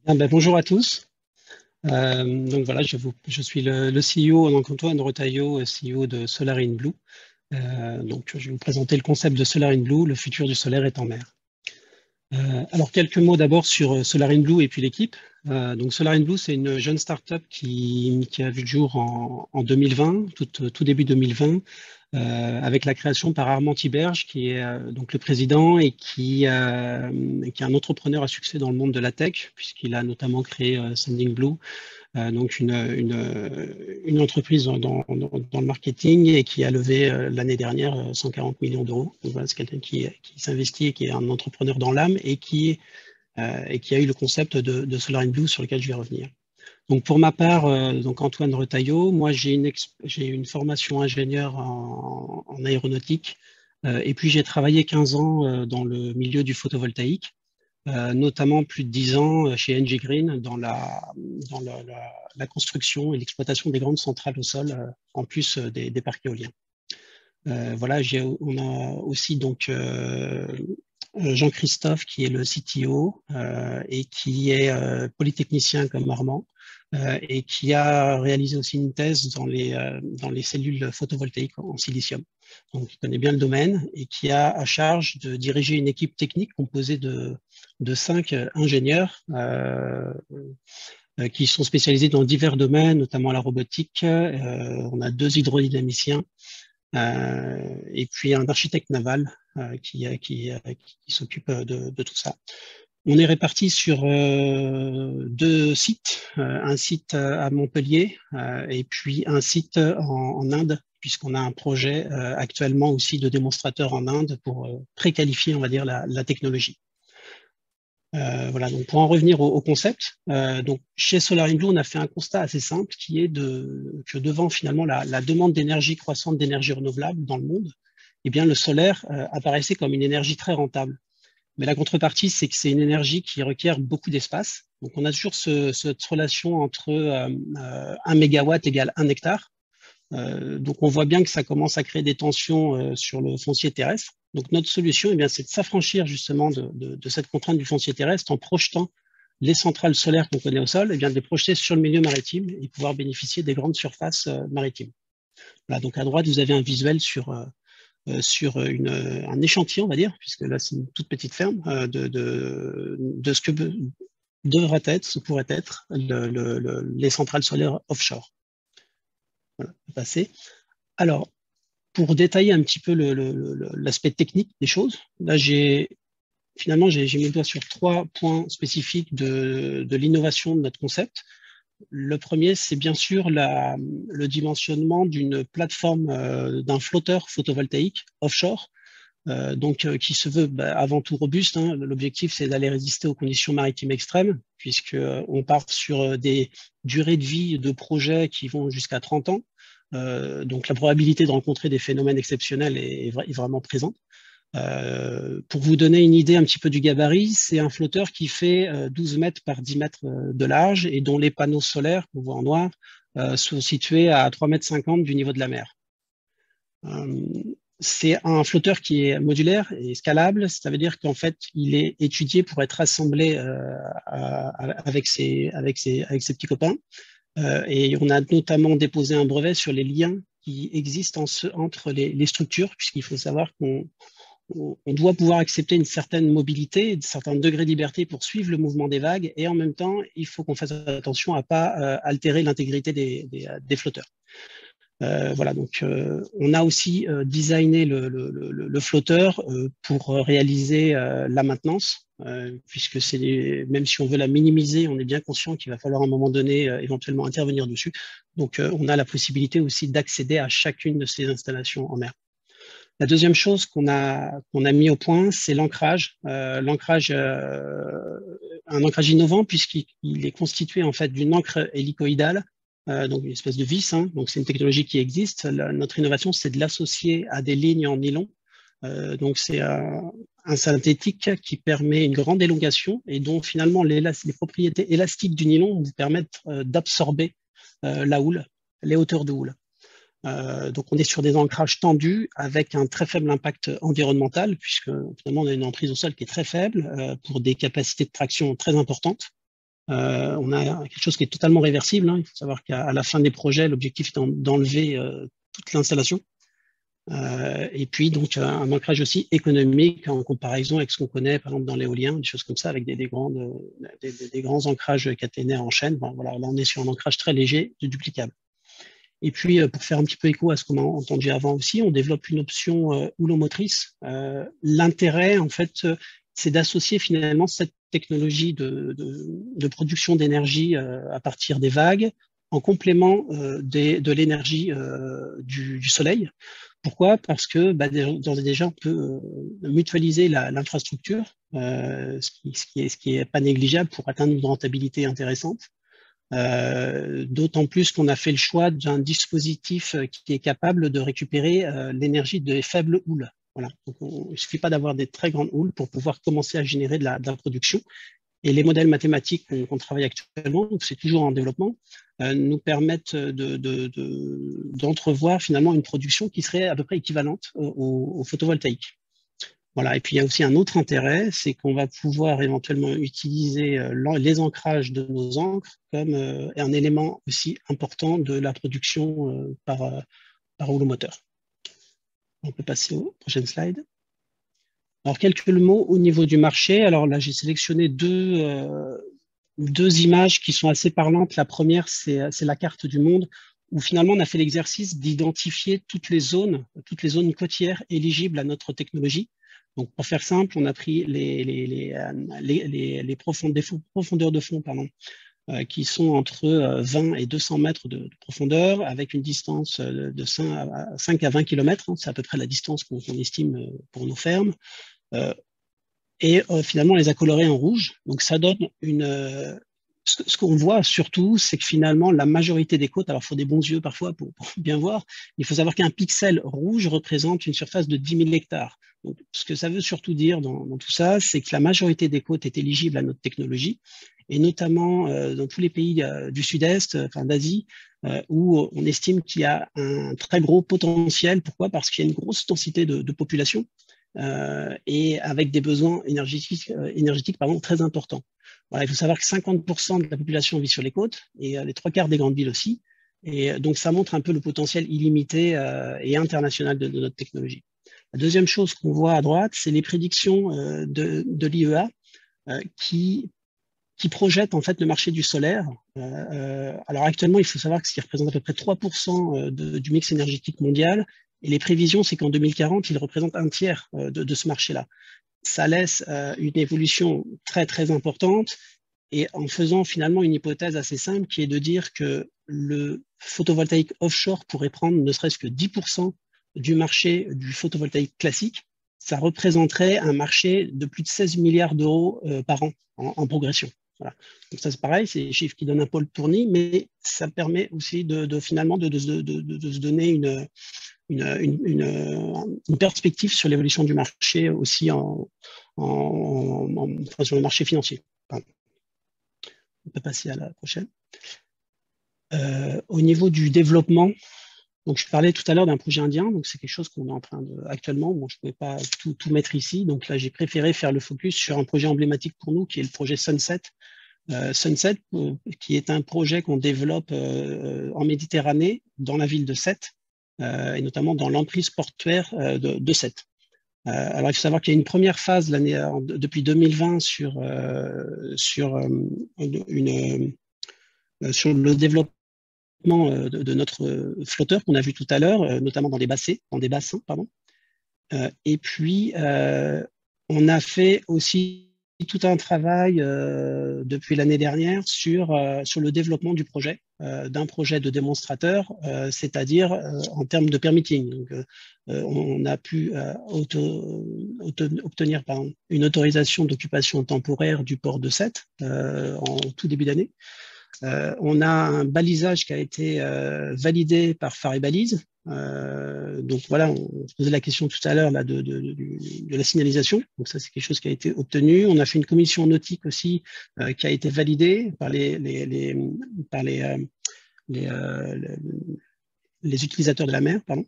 Bonjour à tous. Donc voilà, je suis le CEO, donc Antoine Retailleau, CEO de Solar in Blue. Donc je vais vous présenter le concept de Solar in Blue, le futur du solaire est en mer. Alors quelques mots d'abord sur Solar in Blue et puis l'équipe. Donc Solar in Blue, c'est une jeune start-up qui a vu le jour en 2020, tout début 2020, avec la création par Armand Tiberge, qui est donc le président et qui est un entrepreneur à succès dans le monde de la tech, puisqu'il a notamment créé Sending Blue, donc une entreprise dans le marketing et qui a levé l'année dernière 140 millions d'euros. Donc voilà, c'est quelqu'un qui s'investit et qui est un entrepreneur dans l'âme et qui a eu le concept de Solar in Blue sur lequel je vais revenir. Donc pour ma part, donc Antoine Retailleau, moi j'ai une formation ingénieur en aéronautique et puis j'ai travaillé 15 ans dans le milieu du photovoltaïque, notamment plus de 10 ans chez NG Green dans la construction et l'exploitation des grandes centrales au sol, en plus des parcs éoliens. Voilà, on a aussi donc Jean-Christophe qui est le CTO et qui est polytechnicien comme Armand et qui a réalisé aussi une thèse dans les cellules photovoltaïques en silicium. Donc, il connaît bien le domaine et qui a à charge de diriger une équipe technique composée de 5 ingénieurs qui sont spécialisés dans divers domaines, notamment la robotique. On a 2 hydrodynamiciens et puis un architecte naval qui s'occupe de tout ça. On est répartis sur 2 sites, un site à Montpellier et puis un site en Inde, puisqu'on a un projet actuellement aussi de démonstrateur en Inde pour préqualifier, on va dire, la technologie. Voilà, donc pour en revenir au concept, donc chez Solar in Blue, on a fait un constat assez simple qui est que devant finalement la demande d'énergie croissante d'énergie renouvelable dans le monde, eh bien le solaire apparaissait comme une énergie très rentable. Mais la contrepartie, c'est que c'est une énergie qui requiert beaucoup d'espace. Donc on a toujours cette relation entre 1 mégawatt égale 1 hectare. Donc on voit bien que ça commence à créer des tensions sur le foncier terrestre. Donc notre solution, eh bien, c'est de s'affranchir justement de cette contrainte du foncier terrestre en projetant les centrales solaires qu'on connaît au sol, eh bien, de les projeter sur le milieu maritime et pouvoir bénéficier des grandes surfaces maritimes. Voilà, donc à droite, vous avez un visuel sur un échantillon, on va dire, puisque là c'est une toute petite ferme, de ce que devrait être, ce pourrait être les centrales solaires offshore. Voilà, passer. Alors, pour détailler un petit peu l'aspect technique des choses, là finalement j'ai mis le doigt sur 3 points spécifiques de l'innovation de notre concept. Le premier, c'est bien sûr le dimensionnement d'une plateforme, d'un flotteur photovoltaïque offshore, qui se veut avant tout robuste. Hein. L'objectif, c'est d'aller résister aux conditions maritimes extrêmes, puisqu'on part sur des durées de vie de projets qui vont jusqu'à 30 ans. Donc la probabilité de rencontrer des phénomènes exceptionnels est vraiment présente. Pour vous donner une idée un petit peu du gabarit, c'est un flotteur qui fait 12 mètres par 10 mètres de large et dont les panneaux solaires, qu'on voit en noir, sont situés à 3,50 mètres du niveau de la mer. C'est un flotteur qui est modulaire et scalable, ça veut dire qu'en fait, il est étudié pour être assemblé avec ses petits copains. Et on a notamment déposé un brevet sur les liens qui existent entre les structures, puisqu'il faut savoir qu'on doit pouvoir accepter une certaine mobilité, un certain degré de liberté pour suivre le mouvement des vagues, et en même temps, il faut qu'on fasse attention à ne pas altérer l'intégrité des flotteurs. Voilà, donc on a aussi designé le flotteur pour réaliser la maintenance, puisque même si on veut la minimiser, on est bien conscient qu'il va falloir à un moment donné éventuellement intervenir dessus. Donc on a la possibilité aussi d'accéder à chacune de ces installations en mer. La deuxième chose qu'on a mis au point, c'est l'ancrage. Un ancrage innovant puisqu'il est constitué en fait d'une encre hélicoïdale, donc une espèce de vis. Hein. Donc c'est une technologie qui existe. Notre innovation, c'est de l'associer à des lignes en nylon. Donc c'est un synthétique qui permet une grande élongation et dont finalement les propriétés élastiques du nylon vous permettent d'absorber la houle, les hauteurs de houle. Donc on est sur des ancrages tendus avec un très faible impact environnemental, puisque finalement on a une emprise au sol qui est très faible pour des capacités de traction très importantes. On a quelque chose qui est totalement réversible, hein. Il faut savoir qu'à la fin des projets, l'objectif est d'enlever toute l'installation. Et puis, donc, un ancrage aussi économique en comparaison avec ce qu'on connaît, par exemple, dans l'éolien, des choses comme ça, avec des grands ancrages caténaires en chaîne. Bon, voilà, là, on est sur un ancrage très léger, duplicable. Et puis, pour faire un petit peu écho à ce qu'on a entendu avant aussi, on développe une option houlomotrice. L'intérêt, en fait, c'est d'associer finalement cette technologie de production d'énergie à partir des vagues en complément de l'énergie du soleil. Pourquoi? Parce que d'ores et déjà, on peut mutualiser l'infrastructure, ce qui est pas négligeable pour atteindre une rentabilité intéressante. D'autant plus qu'on a fait le choix d'un dispositif qui est capable de récupérer l'énergie de faibles houles. Voilà. Donc, il ne suffit pas d'avoir des très grandes houles pour pouvoir commencer à générer de la production. Et les modèles mathématiques qu'on travaille actuellement, c'est toujours en développement, nous permettent d'entrevoir finalement une production qui serait à peu près équivalente au photovoltaïque. Voilà. Et puis, il y a aussi un autre intérêt, c'est qu'on va pouvoir éventuellement utiliser les ancrages de nos encres comme un élément aussi important de la production par houlomoteur. On peut passer aux prochaines slides. Alors, quelques mots au niveau du marché. Alors là, j'ai sélectionné deux images qui sont assez parlantes. La première, c'est la carte du monde, où finalement, on a fait l'exercice d'identifier toutes les zones côtières éligibles à notre technologie. Donc, pour faire simple, on a pris les profondeurs de fond, qui sont entre 20 et 200 mètres de profondeur, avec une distance de 5 à 20 km. C'est à peu près la distance qu'on estime pour nos fermes. Et finalement, on les a colorés en rouge. Donc, ça donne ce qu'on voit surtout, c'est que finalement, la majorité des côtes, alors il faut des bons yeux parfois pour bien voir, il faut savoir qu'un pixel rouge représente une surface de 10 000 hectares. Donc, ce que ça veut surtout dire dans tout ça, c'est que la majorité des côtes est éligible à notre technologie, et notamment dans tous les pays du Sud-Est, enfin d'Asie, où on estime qu'il y a un très gros potentiel. Pourquoi? Parce qu'il y a une grosse densité de population. Et avec des besoins énergétiques très importants. Voilà, il faut savoir que 50% de la population vit sur les côtes et les trois quarts des grandes villes aussi. Et donc, ça montre un peu le potentiel illimité et international de notre technologie. La deuxième chose qu'on voit à droite, c'est les prédictions de l'IEA qui projette en fait le marché du solaire. Alors actuellement, il faut savoir que ce qui représente à peu près 3% du mix énergétique mondial. Et les prévisions, c'est qu'en 2040, il représente un tiers de ce marché-là. Ça laisse une évolution très, très importante et en faisant finalement une hypothèse assez simple qui est de dire que le photovoltaïque offshore pourrait prendre ne serait-ce que 10% du marché du photovoltaïque classique. Ça représenterait un marché de plus de 16 milliards d'euros par an en progression. Voilà. Donc ça, c'est pareil, c'est des chiffres qui donnent un peu le tournis, mais ça permet aussi finalement de se donner une perspective sur l'évolution du marché aussi enfin, sur le marché financier. Pardon. On peut passer à la prochaine. Au niveau du développement, donc je parlais tout à l'heure d'un projet indien, donc c'est quelque chose qu'on est en train de actuellement. Bon, je ne pouvais pas tout mettre ici, donc là j'ai préféré faire le focus sur un projet emblématique pour nous, qui est le projet Sunset. Sunset, qui est un projet qu'on développe en Méditerranée, dans la ville de Sète, et notamment dans l'emprise portuaire de Sète. Alors, il faut savoir qu'il y a une première phase depuis 2020 sur le développement de notre flotteur qu'on a vu tout à l'heure, notamment dans des bassins, pardon. Et puis, on a fait aussi tout un travail depuis l'année dernière sur le développement du projet, d'un projet de démonstrateur, c'est-à-dire en termes de permitting. Donc, on a pu obtenir une autorisation d'occupation temporaire du port de Sète en tout début d'année. On a un balisage qui a été validé par Phare et Balises. Donc voilà, on se posait la question tout à l'heure de la signalisation. Donc ça, c'est quelque chose qui a été obtenu. On a fait une commission nautique aussi qui a été validée par les utilisateurs de la mer, pardon.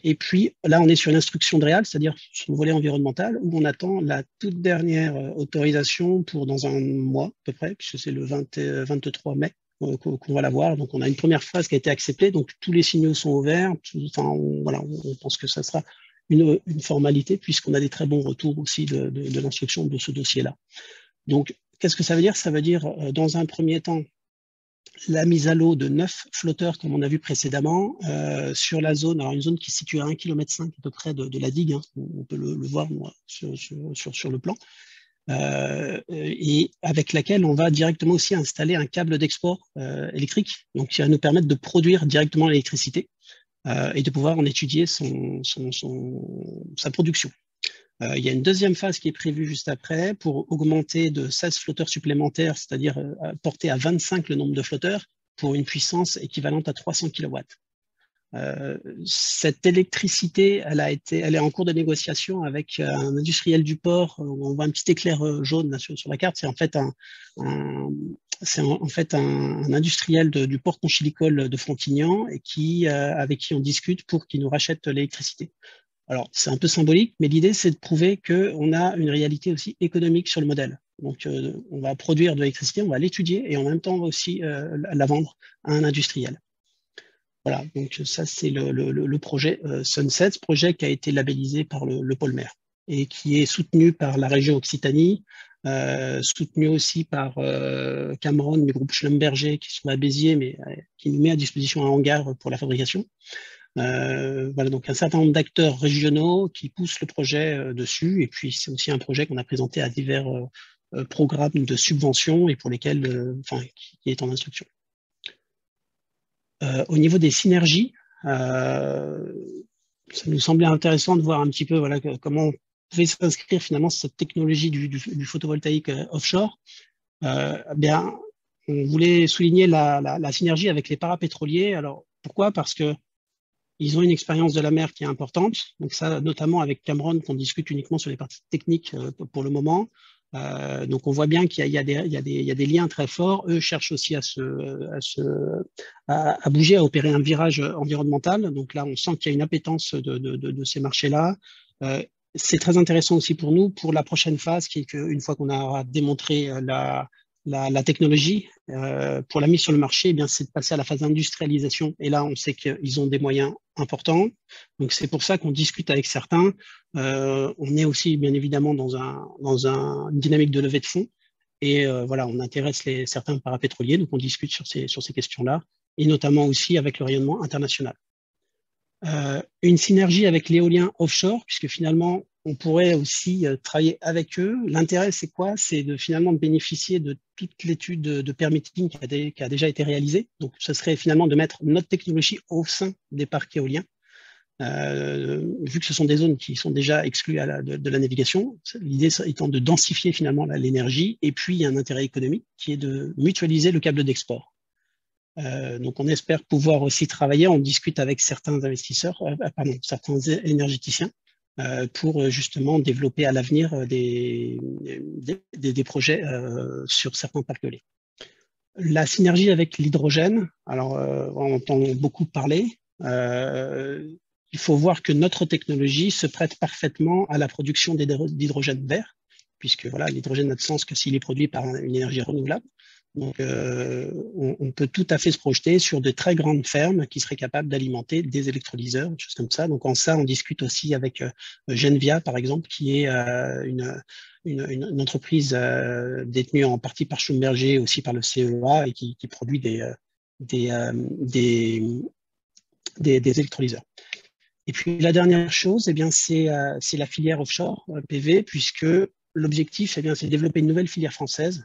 Et puis là, on est sur l'instruction de réal, c'est-à-dire sur le volet environnemental, où on attend la toute dernière autorisation pour dans un mois à peu près, puisque c'est le 23 mai qu'on va l'avoir. Donc, on a une première phase qui a été acceptée, donc tous les signaux sont ouverts. Enfin, voilà, on pense que ça sera une formalité, puisqu'on a des très bons retours aussi de l'instruction de ce dossier-là. Donc, qu'est-ce que ça veut dire? Ça veut dire, dans un premier temps, la mise à l'eau de 9 flotteurs, comme on a vu précédemment, sur la zone, alors une zone qui se situe à 1,5 km à peu près de la digue, hein, on peut le voir sur le plan, et avec laquelle on va directement aussi installer un câble d'export électrique, donc qui va nous permettre de produire directement l'électricité et de pouvoir en étudier sa production. Il y a une deuxième phase qui est prévue juste après pour augmenter de 16 flotteurs supplémentaires, c'est-à-dire porter à 25 le nombre de flotteurs pour une puissance équivalente à 300 kW. Cette électricité, elle est en cours de négociation avec un industriel du port. On voit un petit éclair jaune là, sur la carte. C'est en fait un industriel du port conchilicole de Frontignan et avec qui on discute pour qu'il nous rachète l'électricité. Alors, c'est un peu symbolique, mais l'idée, c'est de prouver qu'on a une réalité aussi économique sur le modèle. Donc, on va produire de l'électricité, on va l'étudier et en même temps, on va aussi la vendre à un industriel. Voilà, donc ça, c'est le projet Sunset, ce projet qui a été labellisé par le Pôle Mer et qui est soutenu par la région Occitanie, soutenu aussi par Cameron, du groupe Schlumberger, qui sont à Béziers, mais qui nous met à disposition un hangar pour la fabrication. Voilà, donc un certain nombre d'acteurs régionaux qui poussent le projet dessus. Et puis, c'est aussi un projet qu'on a présenté à divers programmes de subvention et pour lesquels, qui est en instruction. Au niveau des synergies, ça nous semblait intéressant de voir un petit peu voilà, comment on pouvait s'inscrire finalement cette technologie du photovoltaïque offshore. Bien, on voulait souligner la synergie avec les parapétroliers. Alors, pourquoi? Parce que ils ont une expérience de la mer qui est importante. Donc ça, notamment avec Cameron, qu'on discute uniquement sur les parties techniques pour le moment. Donc on voit bien qu'il y a des liens très forts. Eux cherchent aussi à bouger, à opérer un virage environnemental. Donc là, on sent qu'il y a une appétence de ces marchés-là. C'est très intéressant aussi pour nous, pour la prochaine phase, qui est qu'une fois qu'on aura démontré la technologie, pour la mise sur le marché, eh bien, c'est de passer à la phase d'industrialisation. Et là, on sait qu'ils ont des moyens importants. Donc, c'est pour ça qu'on discute avec certains. On est aussi, bien évidemment, dans une dynamique de levée de fonds. Et voilà, on intéresse certains parapétroliers. Donc, on discute sur ces questions-là, et notamment aussi avec le rayonnement international. Une synergie avec l'éolien offshore, puisque finalement, on pourrait aussi travailler avec eux. L'intérêt, c'est quoi? C'est finalement de bénéficier de toute l'étude de permitting qui a déjà été réalisée. Donc, ce serait finalement de mettre notre technologie au sein des parcs éoliens. Vu que ce sont des zones qui sont déjà exclues de la navigation, l'idée étant de densifier finalement l'énergie. Et puis, il y a un intérêt économique qui est de mutualiser le câble d'export. Donc, on espère pouvoir aussi travailler. On discute avec certains investisseurs, certains énergéticiens, pour justement développer à l'avenir des projets sur certains parcs éoliens. La synergie avec l'hydrogène, alors on entend beaucoup parler. Il faut voir que notre technologie se prête parfaitement à la production d'hydrogène vert, puisque voilà, l'hydrogène n'a de sens que s'il est produit par une énergie renouvelable. Donc, on peut tout à fait se projeter sur de très grandes fermes qui seraient capables d'alimenter des électrolyseurs, des choses comme ça. Donc, en ça, on discute aussi avec Genvia, par exemple, qui est une entreprise détenue en partie par Schlumberger, aussi par le CEA, et qui produit des électrolyseurs. Et puis, la dernière chose, eh bien, c'est la filière offshore PV, puisque l'objectif, eh bien, c'est de développer une nouvelle filière française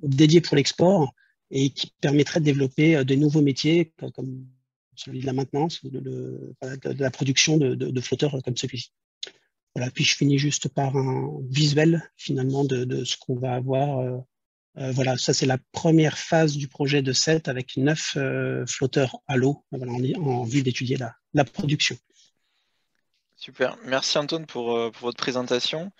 dédiée pour l'export et qui permettrait de développer de nouveaux métiers comme celui de la maintenance ou de la production de flotteurs comme celui-ci. Voilà, puis je finis juste par un visuel finalement de ce qu'on va avoir. Voilà, ça c'est la première phase du projet de 7 avec 9 flotteurs à l'eau voilà, en vue d'étudier la production. Super, merci Antoine pour votre présentation.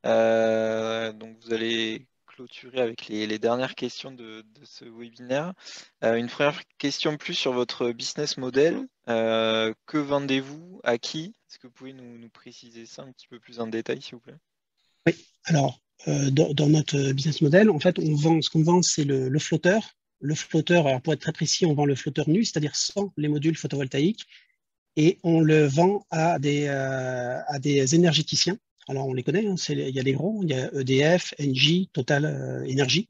Donc vous allez clôturer avec les dernières questions de ce webinaire. Une première question plus sur votre business model. Que vendez-vous? À qui? Est-ce que vous pouvez nous préciser ça un petit peu plus en détail, s'il vous plaît? Oui, alors, dans notre business model, en fait, ce qu'on vend, c'est le flotteur. Le flotteur, alors pour être très précis, on vend le flotteur nu, c'est-à-dire sans les modules photovoltaïques, et on le vend à des énergéticiens. Alors, on les connaît, hein, il y a des gros, il y a EDF, Engie, Total Énergie,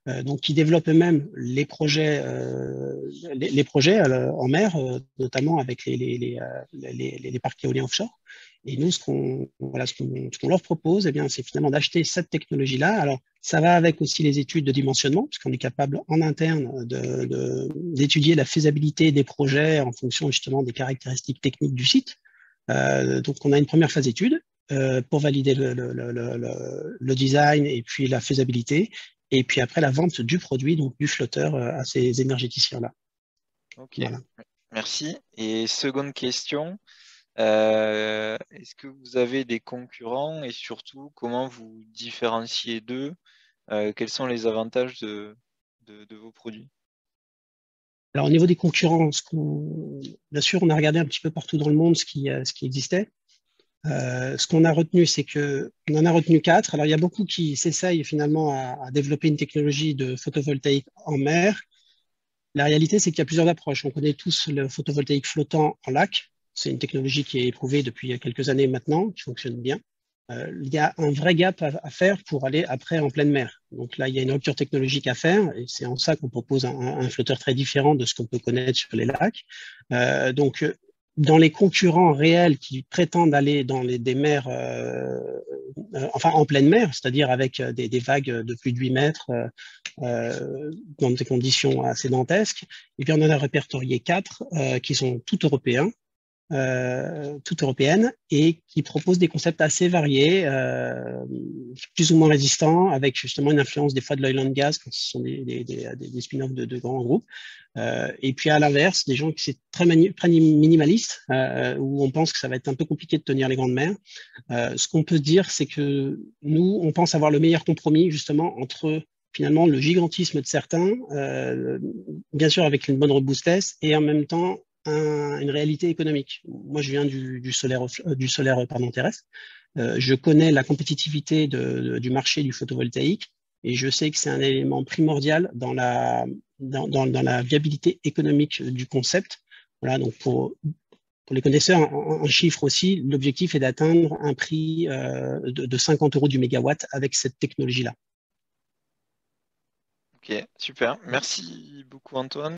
donc qui développent eux-mêmes les projets en mer, notamment avec les parcs éoliens offshore. Et nous, ce qu'on leur propose, eh bien, c'est finalement d'acheter cette technologie-là. Alors, ça va avec aussi les études de dimensionnement, puisqu'on est capable en interne d'étudier la faisabilité des projets en fonction justement des caractéristiques techniques du site. Donc, on a une première phase d'étude pour valider le design et puis la faisabilité. Et puis après, la vente du produit, donc du flotteur à ces énergéticiens-là. Ok, Voilà. merci. Et seconde question, est-ce que vous avez des concurrents et surtout, comment vous différenciez d'eux? Quels sont les avantages de vos produits? Alors, au niveau des concurrents, bien sûr, on a regardé un petit peu partout dans le monde ce qui existait. Ce qu'on a retenu, c'est qu'on en a retenu 4. Alors, il y a beaucoup qui s'essayent finalement à développer une technologie de photovoltaïque en mer. La réalité, c'est qu'il y a plusieurs approches. On connaît tous le photovoltaïque flottant en lac. C'est une technologie qui est éprouvée depuis quelques années maintenant, qui fonctionne bien. Il y a un vrai gap à faire pour aller après en pleine mer. Donc là, il y a une rupture technologique à faire et c'est en ça qu'on propose un flotteur très différent de ce qu'on peut connaître sur les lacs. Donc, dans les concurrents réels qui prétendent aller dans des mers, enfin en pleine mer, c'est-à-dire avec des vagues de plus de 8 mètres, dans des conditions assez dantesques, et puis on en a répertorié 4 qui sont toutes européens. Toutes européennes et qui proposent des concepts assez variés, plus ou moins résistants, avec justement une influence des fois de l'oil and gas quand ce sont des spin-offs de grands groupes. Et puis à l'inverse, des gens qui sont très minimalistes, où on pense que ça va être un peu compliqué de tenir les grandes mers. Ce qu'on peut dire, c'est que nous, on pense avoir le meilleur compromis justement entre finalement le gigantisme de certains, bien sûr avec une bonne robustesse, et en même temps une réalité économique. Moi, je viens du solaire terrestre. Je connais la compétitivité du marché du photovoltaïque et je sais que c'est un élément primordial dans la viabilité économique du concept. Voilà, donc pour les connaisseurs, un chiffre aussi, l'objectif est d'atteindre un prix de 50 euros du mégawatt avec cette technologie-là. Ok, super. Merci beaucoup, Antoine.